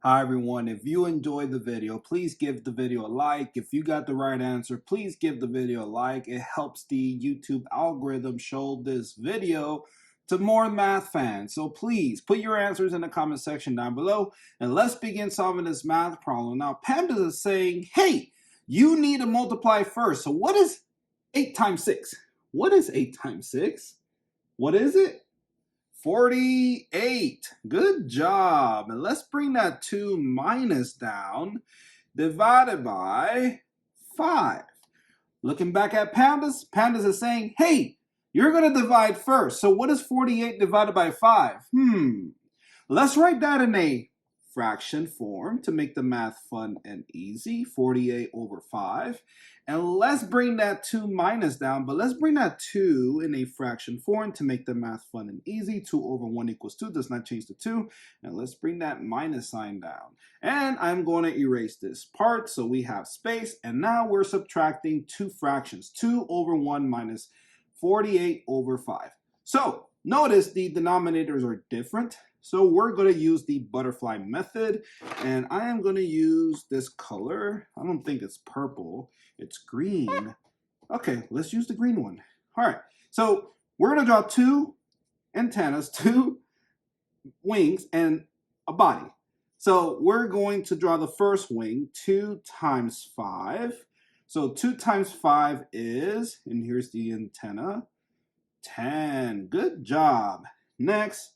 Hi everyone, if you enjoyed the video, please give the video a like. If you got the right answer, please give the video a like. It helps the YouTube algorithm show this video to more math fans. So please put your answers in the comment section down below and let's begin solving this math problem. Now PEMDAS is saying, hey, you need to multiply first. So what is 8 times 6? What is 8 times 6? What is it? 48. Good job. And let's bring that 2 minus down, divided by 5. Looking back at PEMDAS, PEMDAS is saying, hey, you're going to divide first. So what is 48 divided by 5? Let's write that in a fraction form to make the math fun and easy. 48 over 5. And let's bring that 2 minus down, but let's bring that 2 in a fraction form to make the math fun and easy. 2 over 1 equals 2, does not change to 2. And let's bring that minus sign down. And I'm going to erase this part so we have space. And now we're subtracting two fractions, 2 over 1 minus 48 over 5. So notice the denominators are different. So we're going to use the butterfly method, and I am going to use this color. I don't think it's purple, it's green. Okay, let's use the green one. All right, so we're going to draw two antennas, two wings, and a body. So we're going to draw the first wing, 2 times 5. So 2 times 5 is, and here's the antenna, 10. Good job. Next,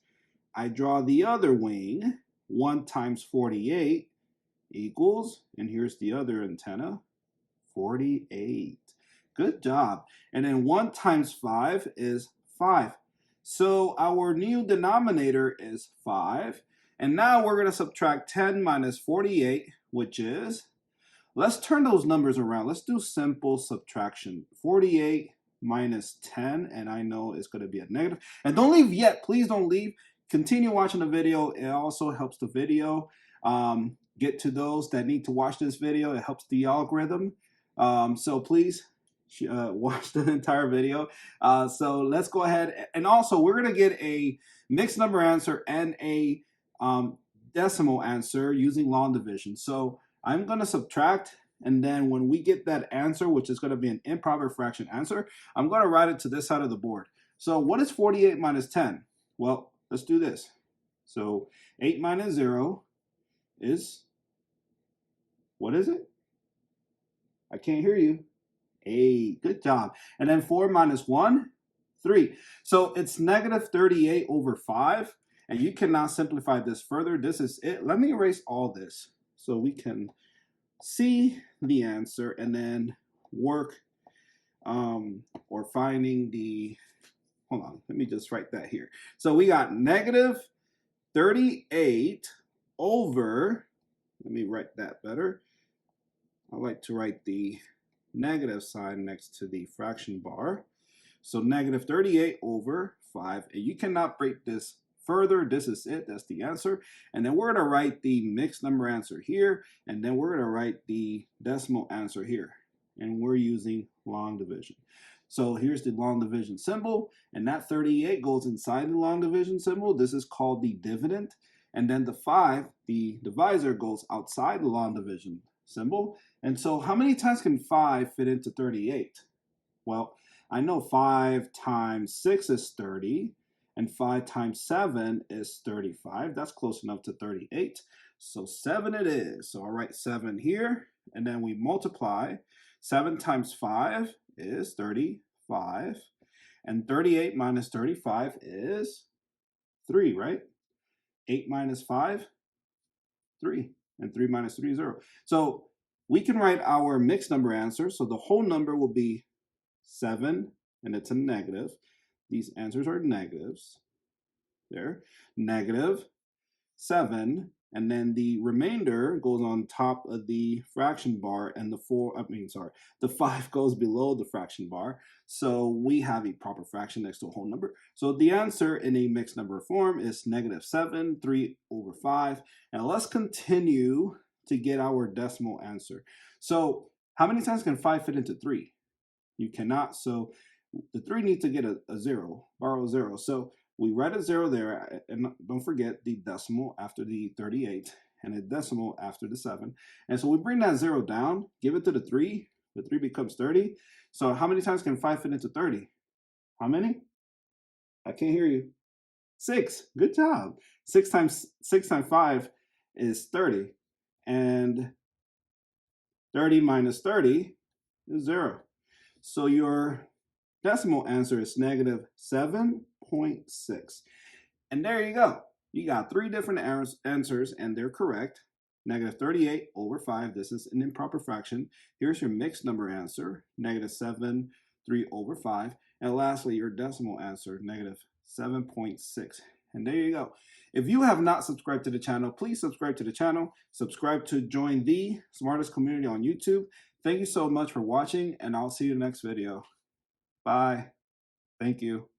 I draw the other wing, 1 times 48 equals, and here's the other antenna, 48. Good job. And then 1 times 5 is 5. So our new denominator is 5. And now we're going to subtract 10 minus 48, which is, let's turn those numbers around. Let's do simple subtraction. 48 minus 10, and I know it's going to be a negative. And don't leave yet. Please don't leave. Continue watching the video. It also helps the video get to those that need to watch this video. It helps the algorithm. So please watch the entire video. So let's go ahead. And also, we're going to get a mixed number answer and a decimal answer using long division. So I'm going to subtract. And then when we get that answer, which is going to be an improper fraction answer, I'm going to write it to this side of the board. So what is 48 minus 10? Well, let's do this. So 8 minus 0 is, what is it? I can't hear you. 8. Good job. And then 4 minus 1, 3. So it's negative 38 over 5. And you cannot simplify this further. This is it. Let me erase all this so we can see the answer and then work or finding the, hold on, let me just write that here. So we got negative 38 over, let me write that better. I like to write the negative sign next to the fraction bar. So negative 38 over 5, and you cannot break this further. This is it. That's the answer. And then we're going to write the mixed number answer here, and then we're going to write the decimal answer here. And we're using long division. So here's the long division symbol, and that 38 goes inside the long division symbol. This is called the dividend. And then the 5, the divisor, goes outside the long division symbol. And so how many times can 5 fit into 38? Well, I know 5 times 6 is 30. And 5 times 7 is 35. That's close enough to 38. So 7 it is. So I'll write 7 here. And then we multiply. 7 times 5 is 35. And 38 minus 35 is 3, right? 8 minus 5, 3. And 3 minus 3 is 0. So we can write our mixed number answer. So the whole number will be 7, and it's a negative. These answers are negatives. There, negative 7, and then the remainder goes on top of the fraction bar, and the 5 goes below the fraction bar. So we have a proper fraction next to a whole number. So the answer in a mixed number form is negative 7, 3 over 5. And let's continue to get our decimal answer. So how many times can 5 fit into 3? You cannot. So the 3 needs to get a 0, borrow a 0. So we write a 0 there, and don't forget the decimal after the 38. and a decimal after the 7. And so we bring that 0 down, give it to the 3. The 3 becomes 30. So how many times can 5 fit into 30? How many? I can't hear you. 6. Good job. 6 times 5 is 30. And 30 minus 30 is 0. So your decimal answer is negative 7.6. And there you go. You got 3 different answers, and they're correct. Negative 38 over 5. This is an improper fraction. Here's your mixed number answer, negative 7, 3 over 5. And lastly, your decimal answer, negative 7.6. And there you go. If you have not subscribed to the channel, please subscribe to the channel. Subscribe to join the smartest community on YouTube. Thank you so much for watching, and I'll see you in the next video. Bye. Thank you.